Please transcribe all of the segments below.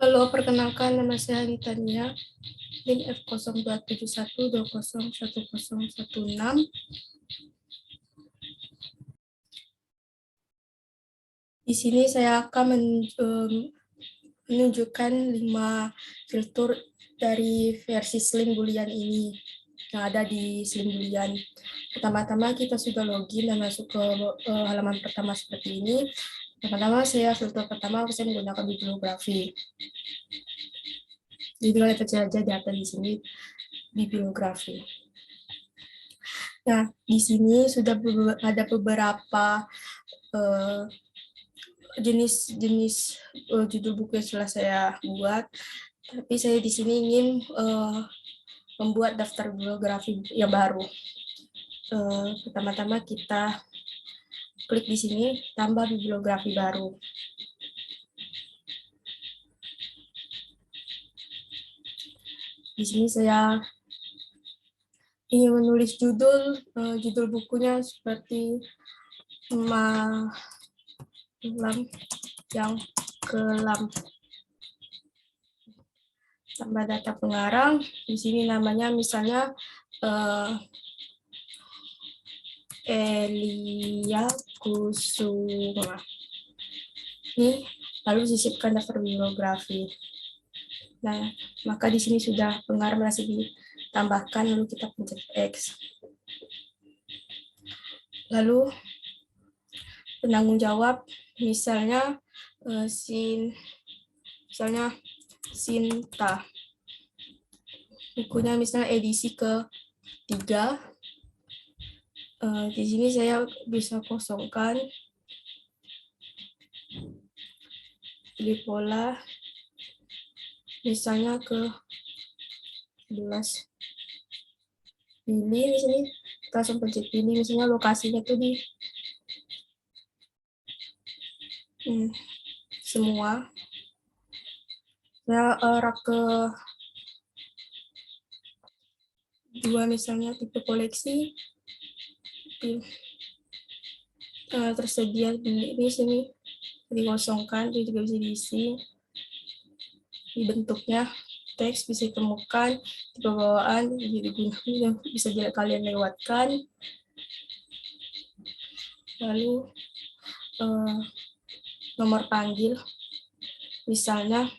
Halo, perkenalkan nama saya Ritania, NIM F027120101016. Di sini saya akan menunjukkan 5 filter dari versi Slim Boolean ini yang ada di Slim Boolean. Pertama-tama kita sudah login dan masuk ke halaman pertama seperti ini. Pertama-tama filter pertama saya menggunakan bibliografi. Jadi kita lihat saja di atas di sini bibliografi. Nah, di sini sudah ada beberapa jenis-jenis judul buku yang telah saya buat, tapi saya di sini ingin membuat daftar bibliografi yang baru. Pertama-tama kita klik di sini, tambah bibliografi baru. Di sini saya ingin menulis judul bukunya seperti malam yang kelam. Tambah data pengarang, di sini namanya misalnya Elia Kusuma. Ini lalu sisipkan daftar bibliografi. Nah, maka di sini sudah pengarang masih ditambahkan, lalu kita pencet X. Lalu penanggung jawab, misalnya Sinta. Bukunya misalnya edisi ke-3. Di sini saya bisa kosongkan. Pilih pola. Misalnya ke-11. Pilih di sini, kita langsung pencet pilih. Misalnya lokasinya tuh di semua. Ya, rak ke-2 misalnya tipe koleksi. Tersedia di sini dikosongkan, itu juga bisa diisi. Di bentuknya teks bisa ditemukan, tipe bawaan yang bisa kalian lewatkan. Lalu nomor panggil, misalnya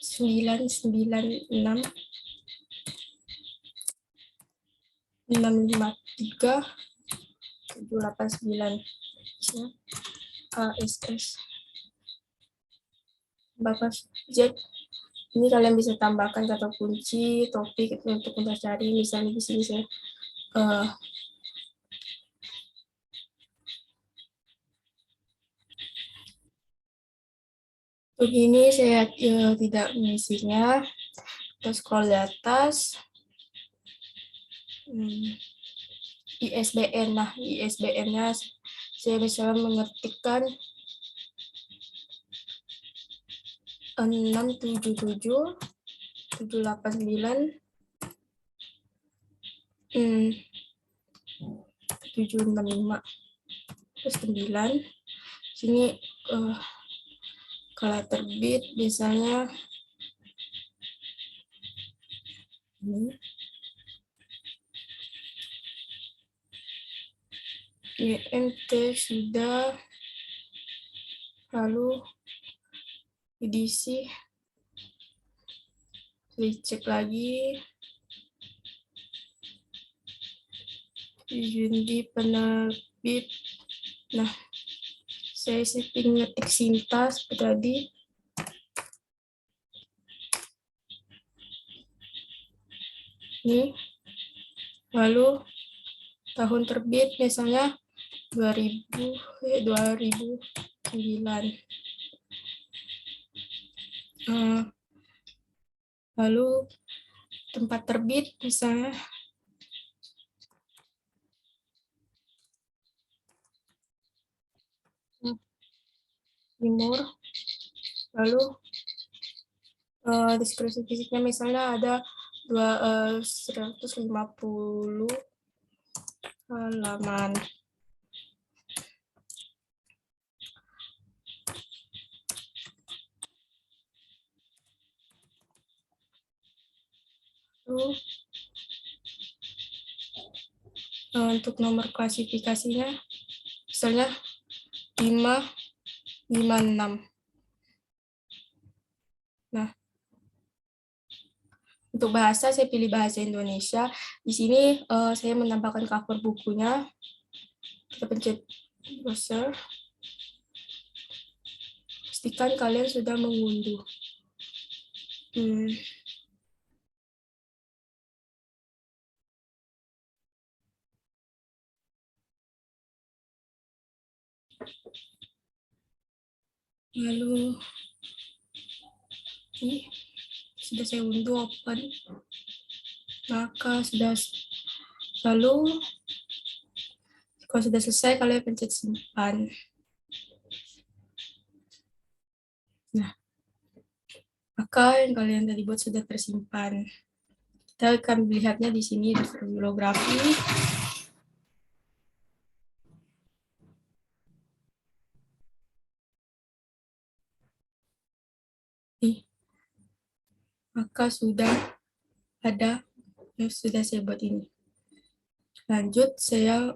996 653 789 ASS Bapak Z. Ini kalian bisa tambahkan kata kunci, topik untuk mencari. Misalnya di sini saya begini, saya tidak mengisinya. Kita scroll di atas. ISBN. Nah, ISBN-nya saya misalnya mengetikkan 677 789 765 terus 9. Sini kalau terbit biasanya ini YMT sudah, lalu edisi dicek lagi, izin di penerbit. Nah, saya setting ngetik Sinta seperti tadi. Ini lalu tahun terbit misalnya 2009. Lalu tempat terbit misalnya Timur. Lalu deskripsi fisiknya misalnya ada 150 halaman. Untuk nomor klasifikasinya, misalnya 556. Nah, untuk bahasa, saya pilih bahasa Indonesia. Di sini saya menambahkan cover bukunya. Kita pencet browser. Pastikan kalian sudah mengunduh. Lalu, ini sudah saya unduh open. Maka sudah, lalu kalau sudah selesai, kalian pencet simpan. Nah, maka yang kalian tadi buat sudah tersimpan. Kita akan melihatnya di sini di bibliografi. Maka sudah ada yang sudah saya buat ini. Lanjut, saya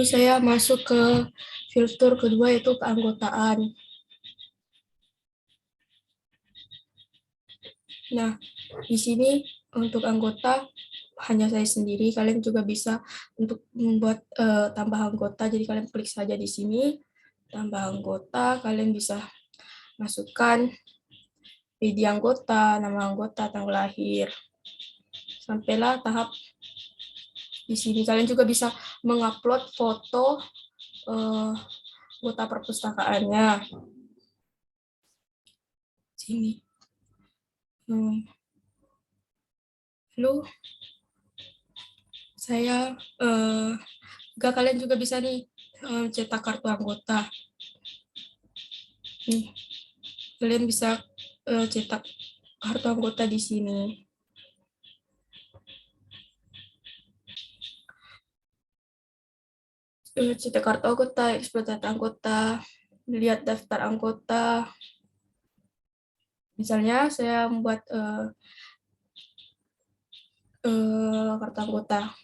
saya masuk ke filter kedua, yaitu keanggotaan. Nah, di sini untuk anggota hanya saya sendiri. Kalian juga bisa untuk membuat tambah anggota. Jadi kalian klik saja di sini, tambah anggota. Kalian bisa masukkan ID anggota, nama anggota, tanggal lahir. Sampailah tahap di sini. Kalian juga bisa mengupload foto anggota perpustakaannya. Sini. Lalu saya juga kalian juga bisa nih cetak kartu anggota. Nih, kalian bisa cetak kartu anggota di sini. Cetak kartu anggota, eksploitasi anggota, lihat daftar anggota. Misalnya saya membuat kartu anggota,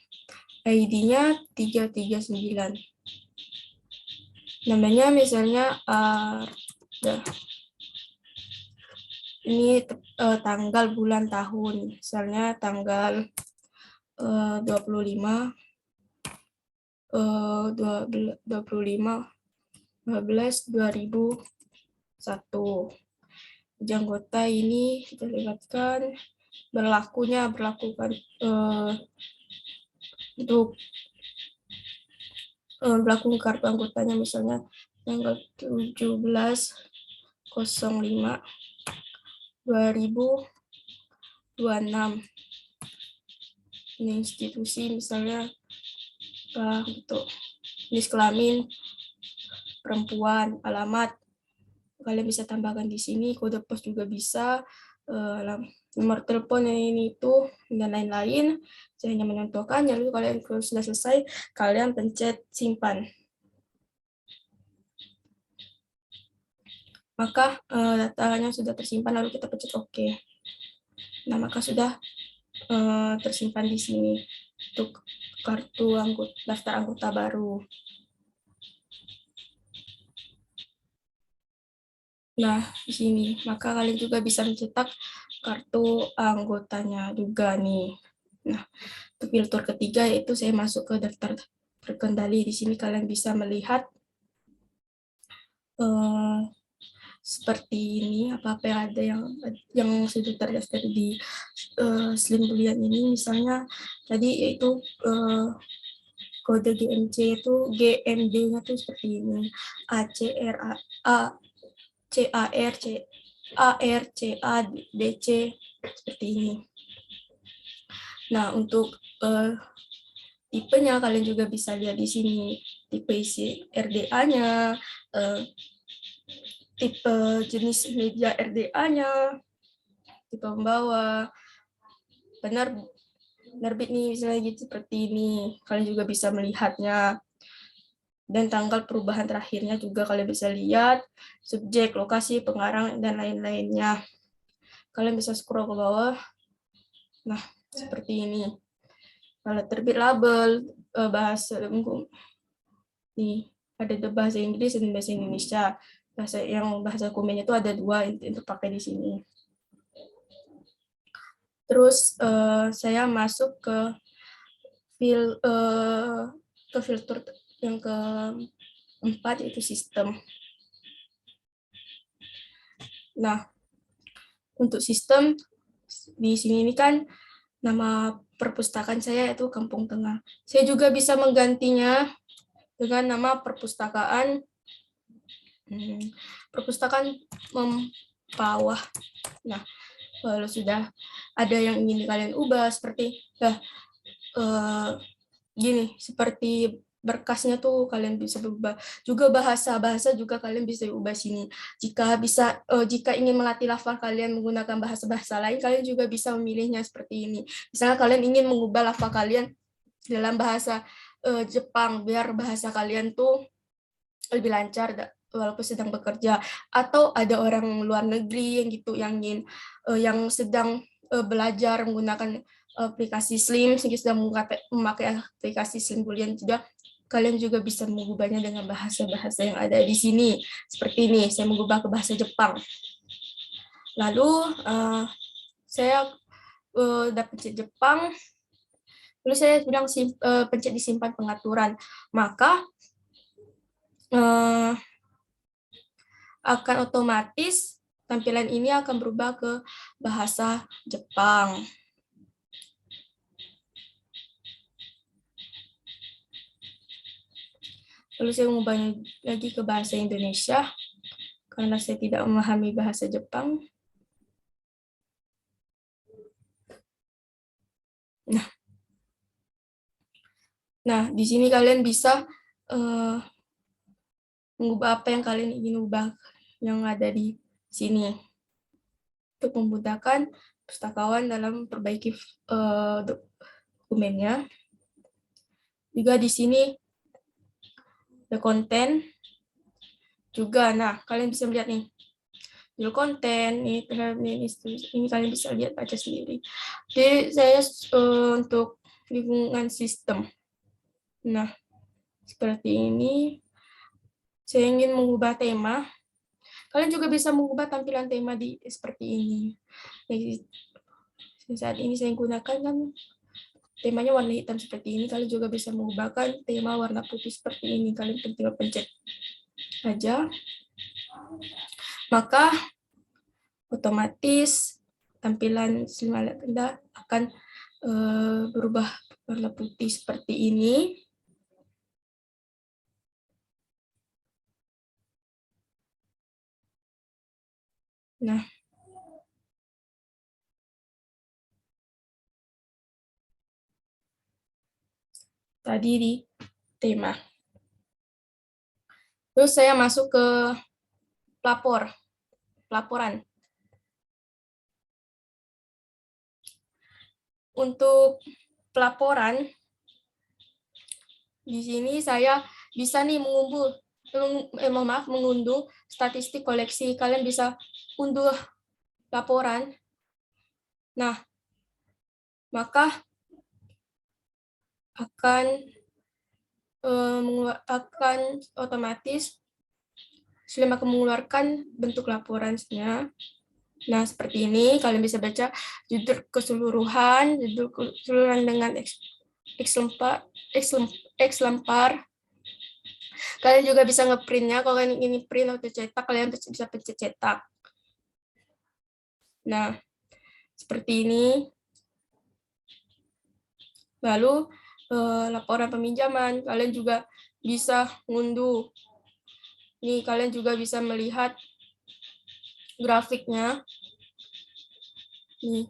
ID-nya 339. Namanya misalnya ini tanggal, bulan, tahun. Misalnya tanggal 25 12/2001. Anggota ini kita lihatkan berlakukan untuk berlaku kartu anggotanya misalnya tanggal 17/05/2026. Ini institusi misalnya untuk jenis kelamin perempuan, alamat kalian bisa tambahkan di sini, kode pos juga bisa, nomor telepon ini itu dan lain-lain. Saya hanya mencontohkan. Lalu kalian kalau sudah selesai, kalian pencet simpan. Maka datanya sudah tersimpan, lalu kita pencet OK. Nah, maka sudah tersimpan di sini untuk kartu anggota, daftar anggota baru. Nah, di sini, maka kalian juga bisa mencetak kartu anggotanya juga nih. Nah, untuk filter ketiga yaitu saya masuk ke daftar terkendali. Di sini kalian bisa melihat seperti ini, apa-apa yang ada yang sudah terdaftar di Slim Bulian ini. Misalnya tadi yaitu kode GMC itu GMD-nya tuh seperti ini. ARCADC seperti ini. Nah, untuk tipenya kalian juga bisa lihat di sini. Tipe isi RDA-nya, tipe jenis media RDA-nya, tipe pembawa, penerbit nih misalnya gitu seperti ini. Kalian juga bisa melihatnya. Dan tanggal perubahan terakhirnya juga kalian bisa lihat, subjek, lokasi, pengarang, dan lain-lainnya. Kalian bisa scroll ke bawah. Nah, seperti ini. Kalau terbit label, bahasa nih, ada bahasa Inggris dan bahasa Indonesia. Bahasa komennya itu ada 2 untuk pakai di sini. Terus saya masuk ke filter yang keempat, yaitu sistem. Nah, untuk sistem di sini ini kan nama perpustakaan saya itu Kampung Tengah. Saya juga bisa menggantinya dengan nama perpustakaan Mempawah. Nah, kalau sudah ada yang ingin kalian ubah seperti gini, seperti berkasnya tuh kalian bisa berubah. Juga bahasa juga kalian bisa ubah sini. Jika ingin melatih lafal kalian menggunakan bahasa-bahasa lain, kalian juga bisa memilihnya seperti ini. Misalnya kalian ingin mengubah lafal kalian dalam bahasa Jepang biar bahasa kalian tuh lebih lancar walaupun sedang bekerja, atau ada orang luar negeri yang sedang belajar menggunakan aplikasi Slim, sehingga sedang memakai aplikasi Slim Boolean juga, kalian juga bisa mengubahnya dengan bahasa-bahasa yang ada di sini. Seperti ini, saya mengubah ke bahasa Jepang. Lalu saya udah pencet Jepang, lalu saya bilang pencet disimpan pengaturan, maka akan otomatis tampilan ini akan berubah ke bahasa Jepang. Lalu saya mengubahnya lagi ke bahasa Indonesia karena saya tidak memahami bahasa Jepang. Nah, di sini kalian bisa mengubah apa yang kalian ingin ubah yang ada di sini untuk memudahkan pustakawan dalam memperbaiki dokumennya. Juga di sini ada konten juga. Nah, kalian bisa melihat nih, judul konten, ini kalian bisa lihat aja sendiri. Jadi saya untuk lingkungan sistem. Nah, seperti ini. Saya ingin mengubah tema. Kalian juga bisa mengubah tampilan tema seperti ini. Jadi, saat ini saya gunakan kan temanya warna hitam seperti ini. Kalian juga bisa mengubahkan tema warna putih seperti ini. Kalian tinggal pencet aja. Maka otomatis tampilan Slim Anda akan berubah warna putih seperti ini. Nah, tadi di tema. Terus saya masuk ke pelaporan. Untuk pelaporan, di sini saya bisa nih mengunduh statistik koleksi. Kalian bisa unduh laporan. Nah, maka akan otomatis Slim akan mengeluarkan bentuk laporannya. Nah, seperti ini kalian bisa baca judul keseluruhan dengan X lempar. Kalian juga bisa ngeprintnya. Kalau kalian ingin print atau cetak, kalian bisa pencet cetak. Nah, seperti ini. Lalu laporan peminjaman, kalian juga bisa ngunduh. Nih, kalian juga bisa melihat grafiknya. Nih.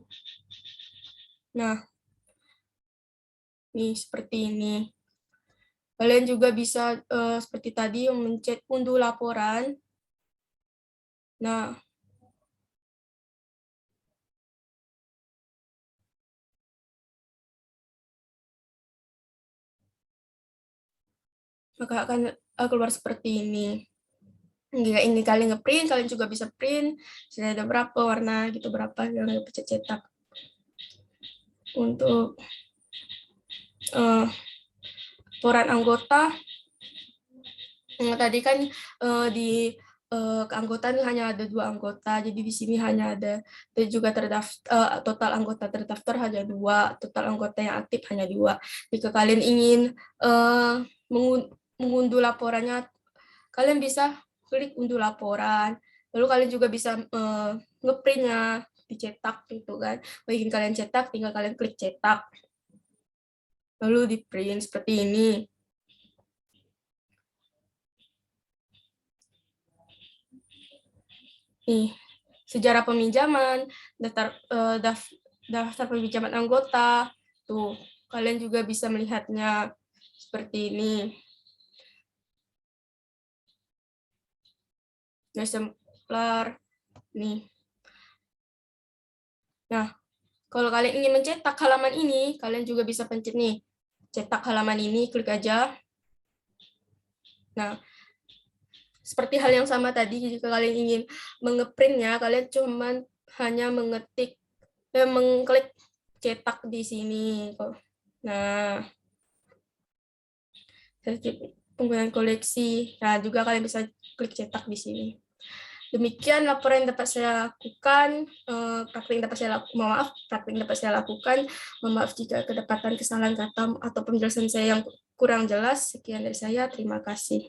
Nah, nih seperti ini. Kalian juga bisa seperti tadi mencet unduh laporan. Nah, maka akan keluar seperti ini. Jika ingin kalian ngeprint, kalian juga bisa print. Sudah ada berapa warna gitu, berapa yang bisa cetak. Untuk laporan anggota, tadi kan di keanggotaan hanya ada 2 anggota, jadi di sini hanya ada dan juga total anggota terdaftar hanya 2, total anggota yang aktif hanya 2. Jika kalian ingin mengunduh laporannya, kalian bisa klik unduh laporan. Lalu kalian juga bisa ngeprintnya, dicetak gitu kan. Kalau ingin kalian cetak, tinggal kalian klik cetak. Lalu di print seperti ini. Nih, sejarah peminjaman, daftar peminjaman anggota. Tuh, kalian juga bisa melihatnya seperti ini. Exemplar. Nih. Nah, kalau kalian ingin mencetak halaman ini, kalian juga bisa pencet nih. Cetak halaman ini, klik aja. Nah, seperti hal yang sama tadi, jika kalian ingin mengeprintnya, kalian cuman hanya mengklik cetak di sini. Nah, penggunaan koleksi. Nah, juga kalian bisa klik cetak di sini. Demikian laporan yang dapat saya lakukan, praktik yang dapat saya lakukan. Mohon maaf jika kedapatan kesalahan kata atau penjelasan saya yang kurang jelas. Sekian dari saya, terima kasih.